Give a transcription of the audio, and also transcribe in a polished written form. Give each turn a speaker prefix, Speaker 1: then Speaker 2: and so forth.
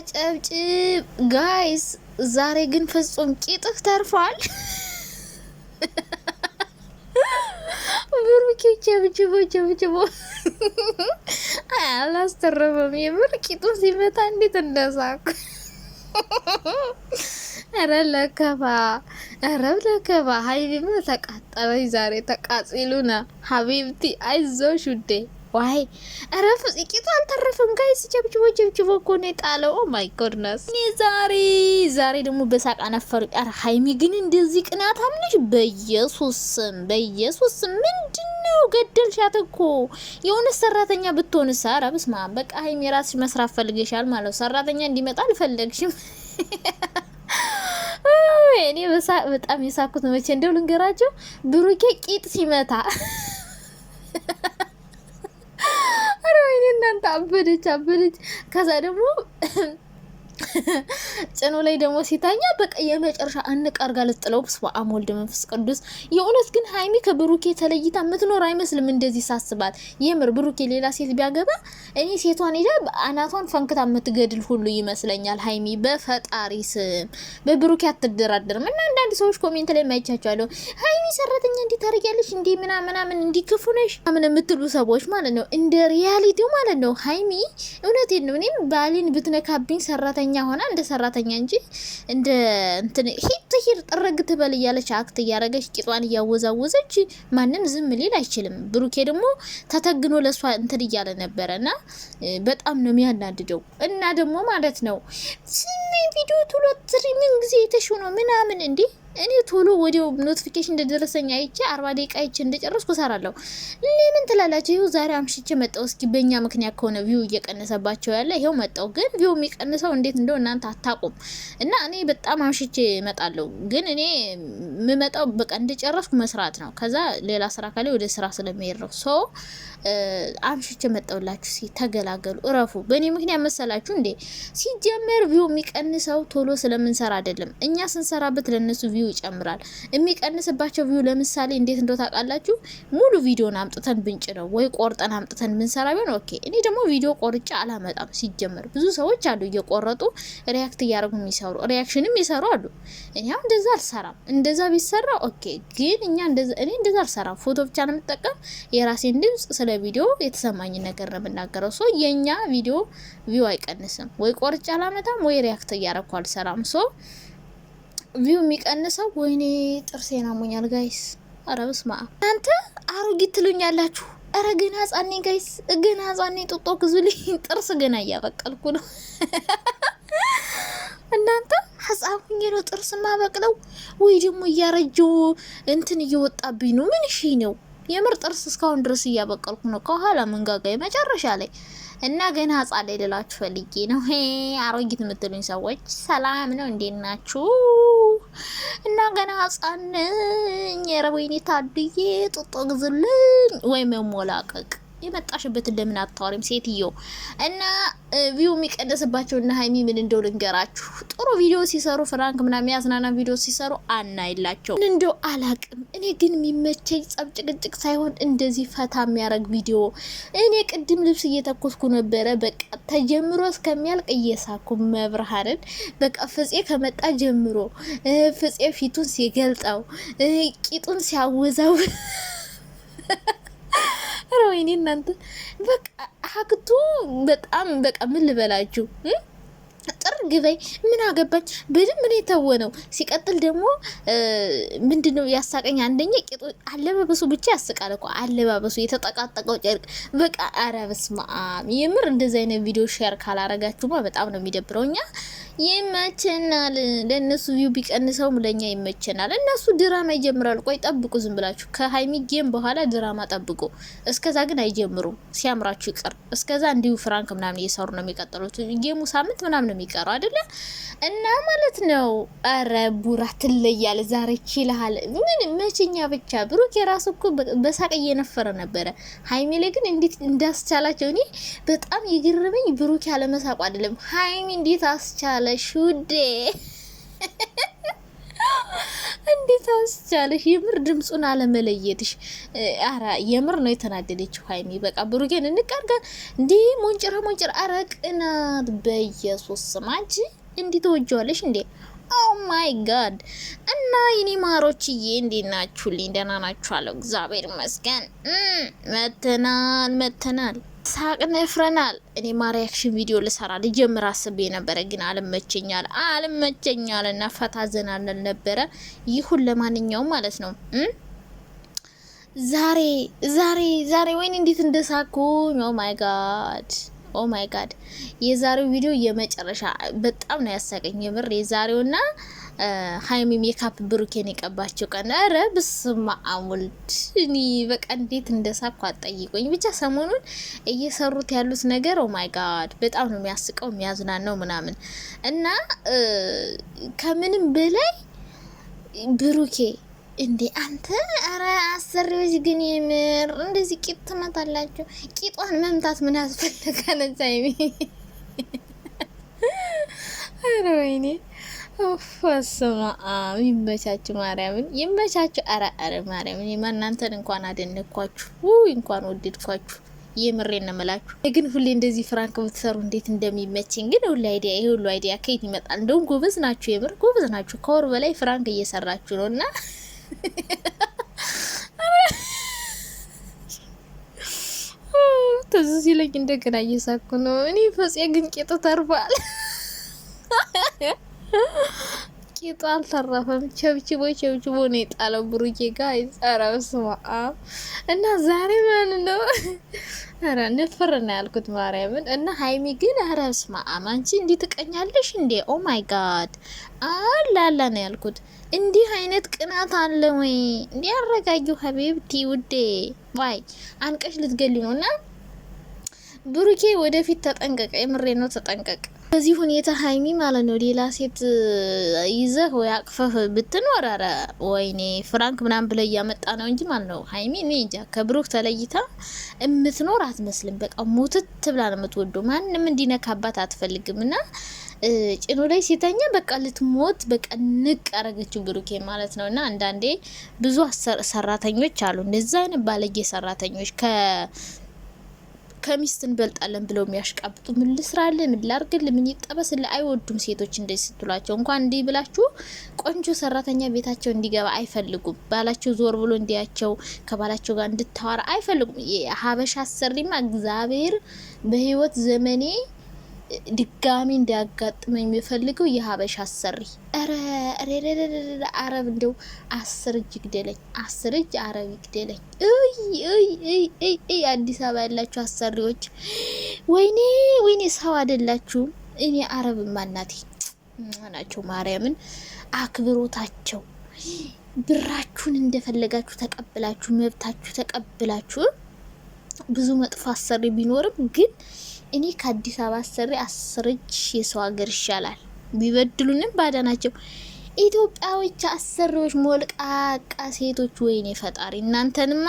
Speaker 1: ጨብጭብ ጋይስ ዛሬ ግን ፍጹም ቂጥህ ተርፏል። ብሩኬ ጨብጭቦ አላስተረፈም። የምር ቂጡን ሲመታ እንዴት እንደሳኩ። ኧረ ለከፋ ሀይቢም ተቃጠለች ዛሬ። ተቃጽሉና ሀቢብቲ አይዞሽ ውዴ። ዋይ ኧረ ቂጡ አልተረፈም ጋይስ። ጨብጭቦ እኮ ነው የጣለው። ኦ ማይ ጎድነስ። እኔ ዛሬ ደግሞ በሳቅ አነፈሩ። ኧረ ሀይሚ ግን እንደዚህ ቅናት አምነሽ በኢየሱስ ምንድነው? ገደልሻት እኮ። የሆነ ሰራተኛ ብትሆንስ? ኧረ በስመ አብ። በቃ ሀይሚ ራስሽ መስራት ፈልገሻል ማለት ነው። ሰራተኛ እንዲመጣ አልፈለግሽም። እኔ በሳቅ በጣም የሳኩት መቼ እንደው ልንገራቸው። ብሩኬ ቂጥ ሲመታ እናንተ አበደች። ከዛ ደግሞ ጭኑ ላይ ደግሞ ሲታኛ በቃ የመጨረሻ አንቀርጋ ልጥለው። በስመ አብ ወልድ መንፈስ ቅዱስ። የእውነት ግን ሀይሚ ከብሩኬ ተለይታ የምትኖር አይመስልም እንደዚህ ሳስባት። የምር ብሩኬ ሌላ ሴት ቢያገባ እኔ ሴቷን ሄዳ አናቷን ፈንክታ የምትገድል ሁሉ ይመስለኛል ሀይሚ። በፈጣሪ ስም በብሩኬ አትደራደርም። እና አንዳንድ ሰዎች ኮሜንት ላይ ማይቻቸዋለሁ ሀይሚ ሰራተኛ እንዲህ ታደርጊያለሽ እንዲህ ምናምን እንዲህ ክፉ ነሽ ምን የምትሉ ሰዎች ማለት ነው። እንደ ሪያሊቲው ማለት ነው ሀይሚ እውነቴን ነው። እኔም ባሌን ብትነካብኝ ሰራተኛ ሆና እንደ ሰራተኛ እንጂ እንደ እንትን ሂት ጥረግ ትበል እያለች አክት እያረገች ቂጧን እያወዛወዘች ማንን ዝም ሊል አይችልም። ብሩኬ ደግሞ ተተግኖ ለሷ እንትን እያለ ነበረና በጣም ነው የሚያናድደው። እና ደግሞ ማለት ነው ስሜ ቪዲዮ ቶሎ ምን ጊዜ የተሽው ነው ምናምን እንዴ እኔ ቶሎ ወዲያው ኖቲፊኬሽን እንደደረሰኝ አይቼ 40 ደቂቃ አይቼ እንደጨረስኩ ሰራለሁ። ለምን ትላላችሁ? ይኸው ዛሬ አምሽቼ መጣው። እስኪ በእኛ ምክንያት ከሆነ ቪው እየቀነሰባቸው ያለ ይኸው መጣው። ግን ቪው የሚቀንሰው እንዴት እንደው እናንተ አታቁም። እና እኔ በጣም አምሽቼ እመጣለሁ። ግን እኔ የምመጣው በቃ እንደጨረስኩ መስራት ነው። ከዛ ሌላ ስራ ካለ ወደ ስራ ስለሚሄድ ነው። ሶ አምሽቼ መጣውላችሁ። ተገላገሉ፣ እረፉ። በእኔ ምክንያት መሰላችሁ እንዴ? ሲጀመር ቪው የሚቀንሰው ቶሎ ስለምንሰራ አይደለም። እኛ ስንሰራበት ለነሱ ቪው ይጨምራል። የሚቀንስባቸው ቪው ለምሳሌ እንዴት እንደው ታውቃላችሁ? ሙሉ ቪዲዮን አምጥተን ብንጭ ነው ወይ ቆርጠን አምጥተን ብንሰራ ቢሆን ኦኬ። እኔ ደግሞ ቪዲዮ ቆርጬ አላመጣም። ሲጀመር ብዙ ሰዎች አሉ እየቆረጡ ሪያክት እያደረጉ የሚሰሩ ሪያክሽንም ይሰሩ አሉ። እኔ አሁን እንደዛ አልሰራም። እንደዛ ቢሰራ ኦኬ። ግን እኔ እንደዛ አልሰራም። ፎቶ ብቻ ነው የምጠቀም። የራሴን ድምጽ ስለ ቪዲዮ የተሰማኝ ነገር ነው የምናገረው። ሶ የኛ ቪዲዮ ቪው አይቀንስም። ወይ ቆርጬ አላመጣም ወይ ሪያክት እያደረኩ አልሰራም። ሶ ቪው የሚቀንሰው ወይኔ ጥርሴን አሞኛል ጋይስ። አረ በስመ አብ። እናንተ አሮጊት ትሉኛላችሁ። አረ ገና ህጻን ነኝ ጋይስ፣ ገና ህጻን ነኝ። ጡጦ ግዙልኝ። ጥርስ ገና እያበቀልኩ ነው። እናንተ ህጻን ሁኜ ነው ጥርስ ማበቅለው ወይ ደግሞ እያረጀው እንትን እየወጣብኝ ነው? ምን እሺ ነው የምር ጥርስ እስካሁን ድረስ እያበቀልኩ ነው። ከኋላ መንጋጋ መጨረሻ ላይ እና ገና ህጻን ላይ ልላችሁ ፈልጌ ነው። አሮጊት የምትሉኝ ሰዎች ሰላም ነው፣ እንዴት ናችሁ? እና ገና ህጻን ነኝ። ኧረ ወይኔ ታድዬ ጡጦ ግዙልኝ ወይ መሞላቀቅ። የመጣሽበት እንደምን አታወሪም ሴትዮ? እና ቪው የሚቀደስባቸው እና ሀይሚ ምን እንደው ልንገራችሁ። ጥሩ ቪዲዮ ሲሰሩ ፍራንክ ምናምን ያዝናና ቪዲዮ ሲሰሩ አናይላቸው እንደው አላቅም። እኔ ግን የሚመቸኝ ጸብ ጭቅጭቅ ሳይሆን እንደዚህ ፈታ የሚያረግ ቪዲዮ። እኔ ቅድም ልብስ እየተኮስኩ ነበረ። በቃ ተጀምሮ እስከሚያልቅ እየሳኩ መብርሃንን በቃ ፍፄ ከመጣ ጀምሮ ፍፄ ፊቱን ሲገልጠው ቂጡን ሲያወዛው ወይኔ እናንተ በቃ ሀክቱ በጣም በቃ ምን ልበላችሁ። ጥርግ በይ ምን አገባኝ። በደንብ ነው የተወነው። ሲቀጥል ደግሞ ምንድነው ያሳቀኝ? አንደኛ ቂጡ አለባበሱ ብቻ ያስቃል እኮ አለባበሱ፣ የተጠቃጠቀው ጨርቅ በቃ ኧረ በስመ አብ። የምር እንደዚህ አይነት ቪዲዮ ሼር ካላረጋችሁማ በጣም ነው የሚደብረው። እኛ ይመቸናል፣ ለእነሱ ቪው ቢቀንሰውም ለእኛ ይመቸናል። እነሱ ድራማ ይጀምራሉ። ቆይ ጠብቁ፣ ዝም ብላችሁ ከሀይሚ ጌም በኋላ ድራማ ጠብቁ። እስከዛ ግን አይጀምሩም። ሲያምራችሁ ይቀር። እስከዛ እንዲሁ ፍራንክ ምናምን እየሰሩ ነው የሚቀጥሉት። ጌሙ ሳምንት ምናምን ነው የሚቀረው አይደለ? እና ማለት ነው። አረ ቡራ ትለያለ ዛሬ ይችላል። ምን መቼኛ ብቻ ብሩክ የራሱ እኮ በሳቅ እየነፈረ ነበረ። ሀይሚ ላይ ግን እንዴት እንዳስቻላቸው እኔ በጣም ይገርመኝ። ብሩክ ያለ መሳቁ አይደለም፣ ሀይሚ እንዴት አስቻለ ሹዴ። እንዴት አስቻለሽ? የምር ድምጹን አለመለየትሽ። አረ የምር ነው የተናደደችው ሀይሚ። በቃ ብሩኬን እንቃርጋ እንዴ ሞንጭራ አረ ቅናት በኢየሱስ ስም አንቺ እንዴ ተወጀዋለሽ እንዴ? ኦ ማይ ጋድ። እና የኔ ማሮችዬ እንዴት ናችሁልኝ? ደህና ናችኋለሁ? እግዚአብሔር ይመስገን። መተናል ሳቅ ነፍረናል። እኔ ማሪያክሽን ቪዲዮ ልሰራ ልጀምር አስቤ ነበረ፣ ግን አልመቸኛል እና ፈታ ዘና ነበረ። ይሁን ለማንኛውም ማለት ነው ዛሬ ወይኔ እንዴት እንደሳኩኝ! ኦ ማይ ጋድ የዛሬው ቪዲዮ የመጨረሻ በጣም ነው ያሳቀኝ። የምር የዛሬውና ሀይሚ ሜካፕ ብሩኬን የቀባቸው ቀን አረ በስመ አብ ወልድ እኔ በቃ እንዴት እንደሳኩ አጠይቆኝ። ብቻ ሰሞኑን እየሰሩት ያሉት ነገር ኦ ማይ ጋድ በጣም ነው የሚያስቀው የሚያዝናናው ምናምን እና ከምንም በላይ ብሩኬ እንዴ አንተ አረ አሰሪዎች ግን የምር እንደዚህ ቂጥ ትመታላችሁ? ቂጧን መምታት ምን ያስፈልጋ ነዛይሚ? አረ ወይኔ ወፈሰማ ይመቻችሁ፣ ማርያምን ይመቻችሁ። አረ ማርያምን እናንተን እንኳን አደነኳችሁ፣ እንኳን ወደድኳችሁ። የምሬን ነው የምላችሁ። ግን ሁሌ እንደዚህ ፍራንክ ብትሰሩ እንዴት እንደሚመቸኝ ግን ሁሉ አይዲያ ይሄ ሁሉ አይዲያ ከየት ይመጣል? እንደውም ጎበዝ ናችሁ፣ የምር ጎበዝ ናችሁ። ከወር በላይ ፍራንክ እየሰራችሁ ነውና ተዝ ሲለኝ እንደገና እየሳኩ ነው። እኔ ፈጽ ግን ቄጡ ተርፏል። ቄጡ አልተረፈም። ቸብችቦ ነው የጣለው ብሩኬ ጋር ይጻራው ስማ እና ዛሬ ማን ነው አረ ነፈረና ያልኩት ማርያምን። እና ሀይሚ ግን አረ ስማ አንቺ እንዴት ትቀኛለሽ እንዴ? ኦ ማይ ጋድ አላላ ነው ያልኩት። እንዲህ አይነት ቅናት አለ ወይ እንዴ? አረጋጊው ሀቢብቲ ውዴ ዋይ አንቀሽ ልትገሊ ነውና ብሩኬ ወደፊት ተጠንቀቀ። የምሬ ነው ተጠንቀቀ። በዚህ ሁኔታ ሀይሚ ማለት ነው ሌላ ሴት ይዘህ ወይ አቅፈህ ብትኖር አረ ወይኔ ፍራንክ ምናምን ብለ እያመጣ ነው እንጂ ማለት ነው ሀይሚ እኔ እንጃ ከብሩክ ተለይታ እምትኖር አትመስልም። በቃ ሙትት ብላ ነው የምትወደው። ማንም እንዲነካባት አትፈልግም እና ጭኑ ላይ ሲተኛ በቃ ልትሞት በቃ ንቅ አረገችው ብሩኬ ማለት ነው። እና አንዳንዴ ብዙ ሰራተኞች አሉ እንደዛ አይነት ባለጌ ሰራተኞች ከሚስት እንበልጣለን ብለው የሚያሽቃብጡ ምን ልስራለ ምን ላርግል ምን ይጠበስል አይወዱም። ሴቶች እንደዚህ ስትሏቸው እንኳን እንዲህ ብላችሁ ቆንጆ ሰራተኛ ቤታቸው እንዲገባ አይፈልጉም። ባላቸው ዞር ብሎ እንዲያቸው ከባላቸው ጋር እንድታወራ አይፈልጉም። የሀበሻ አሰሪማ እግዚአብሔር በህይወት ዘመኔ ድጋሚ እንዲያጋጥመኝ የሚፈልገው የሀበሻ አሰሪ አረብ እንደው 10 እጅ ግደለኝ፣ 10 እጅ አረብ ግደለኝ። አዲስ አበባ ያላችሁ አሰሪዎች ወይኔ ሰው አይደላችሁም። እኔ አረብ ማናቴ ናቸው ማርያምን አክብሮታቸው ብራችሁን እንደፈለጋችሁ ተቀብላችሁ መብታችሁ ተቀብላችሁ ብዙ መጥፎ አሰሪ ቢኖርም ግን እኔ ከአዲስ አበባ አሰሪ 10 እጅ የሰው ሀገር ይሻላል። ቢበድሉንም ባዳናቸው ኢትዮጵያዎች አሰሪዎች ሞልቃቃ ሴቶች ወይኔ ፈጣሪ እናንተንማ